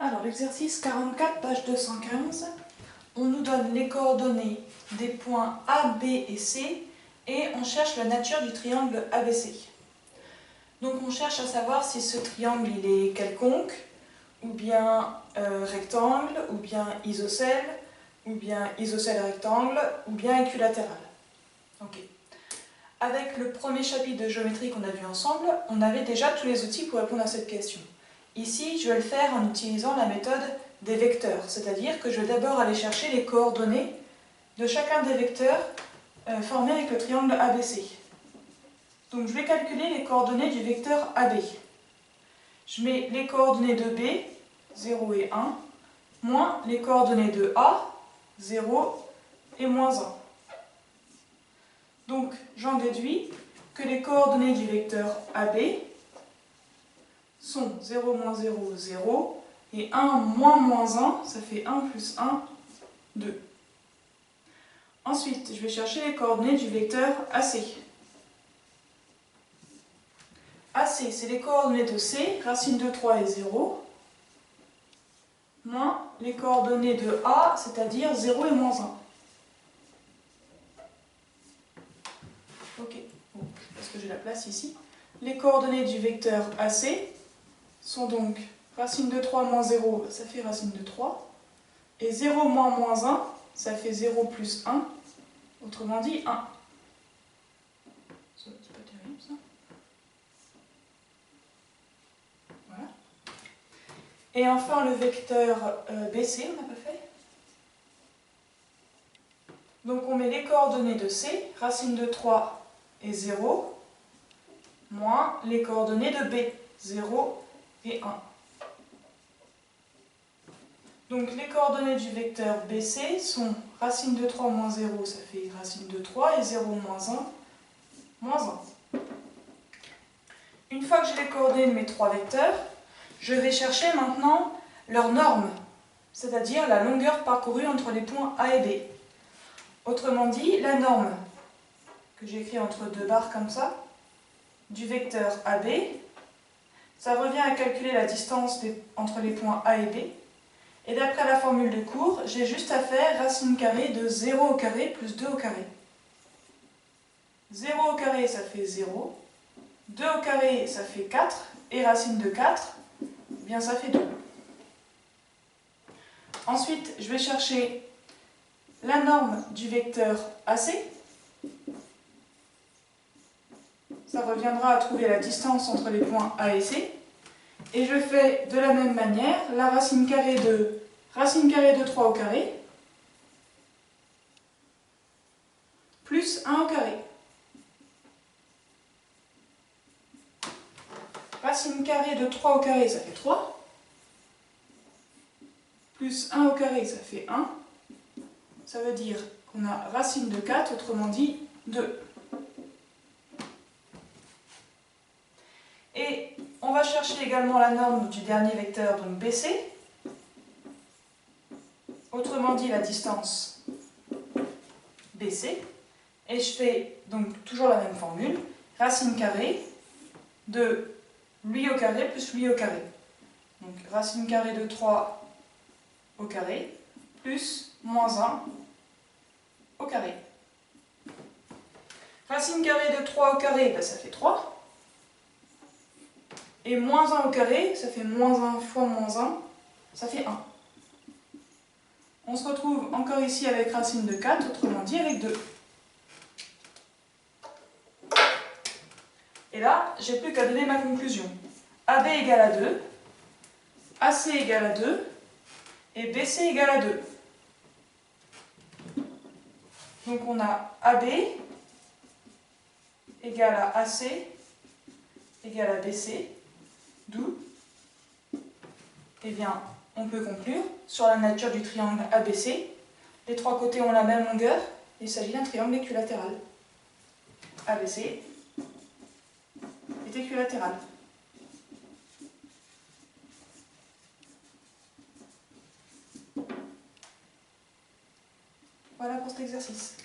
Alors, l'exercice 44, page 215, on nous donne les coordonnées des points A, B et C et on cherche la nature du triangle ABC. Donc on cherche à savoir si ce triangle il est quelconque, ou bien rectangle, ou bien isocèle rectangle, ou bien équilatéral. Ok. Avec le premier chapitre de géométrie qu'on a vu ensemble, on avait déjà tous les outils pour répondre à cette question. Ici, je vais le faire en utilisant la méthode des vecteurs, c'est-à-dire que je vais d'abord aller chercher les coordonnées de chacun des vecteurs formés avec le triangle ABC. Donc je vais calculer les coordonnées du vecteur AB. Je mets les coordonnées de B, 0 et 1, moins les coordonnées de A, 0 et moins 1. Donc j'en déduis que les coordonnées du vecteur AB sont 0, moins 0, 0, et 1, moins 1, ça fait 1 plus 1, 2. Ensuite, je vais chercher les coordonnées du vecteur AC. AC, c'est les coordonnées de C, racine de 3 et 0, moins les coordonnées de A, c'est-à-dire 0 et moins 1. Ok, bon, parce que j'ai la place ici. Les coordonnées du vecteur AC sont donc racine de 3 moins 0, ça fait racine de 3. Et 0 moins 1, ça fait 0 plus 1, autrement dit 1. C'est pas terrible ça. Voilà. Et enfin le vecteur BC, on n'a pas fait. Donc on met les coordonnées de C, racine de 3 et 0, moins les coordonnées de B, 0 et 1. Donc les coordonnées du vecteur BC sont racine de 3 moins 0, ça fait racine de 3, et 0 moins 1, moins 1. Une fois que j'ai les coordonnées de mes trois vecteurs, je vais chercher maintenant leur norme, c'est-à-dire la longueur parcourue entre les points A et B. Autrement dit, la norme, que j'écris entre deux barres comme ça, du vecteur AB, ça revient à calculer la distance entre les points A et B. Et d'après la formule de cours, j'ai juste à faire racine carrée de 0 au carré plus 2 au carré. 0 au carré, ça fait 0. 2 au carré, ça fait 4. Et racine de 4, eh bien ça fait 2. Ensuite, je vais chercher la norme du vecteur AC. Ça reviendra à trouver la distance entre les points A et C. Et je fais de la même manière la racine carrée de 3 au carré plus 1 au carré. Racine carrée de 3 au carré, ça fait 3. Plus 1 au carré, ça fait 1. Ça veut dire qu'on a racine de 4, autrement dit 2. Et on va chercher également la norme du dernier vecteur, donc BC. Autrement dit la distance BC. Et je fais donc toujours la même formule. Racine carrée de lui au carré plus lui au carré. Donc racine carrée de 3 au carré plus moins 1 au carré. Racine carrée de 3 au carré, ben, ça fait 3. Et moins 1 au carré, ça fait moins 1 fois moins 1, ça fait 1. On se retrouve encore ici avec racine de 4, autrement dit avec 2. Et là, j'ai plus qu'à donner ma conclusion. AB égale à 2, AC égale à 2, et BC égale à 2. Donc on a AB égale à AC égale à BC, d'où, eh bien, on peut conclure sur la nature du triangle ABC. Les trois côtés ont la même longueur, il s'agit d'un triangle équilatéral. ABC est équilatéral. Voilà pour cet exercice.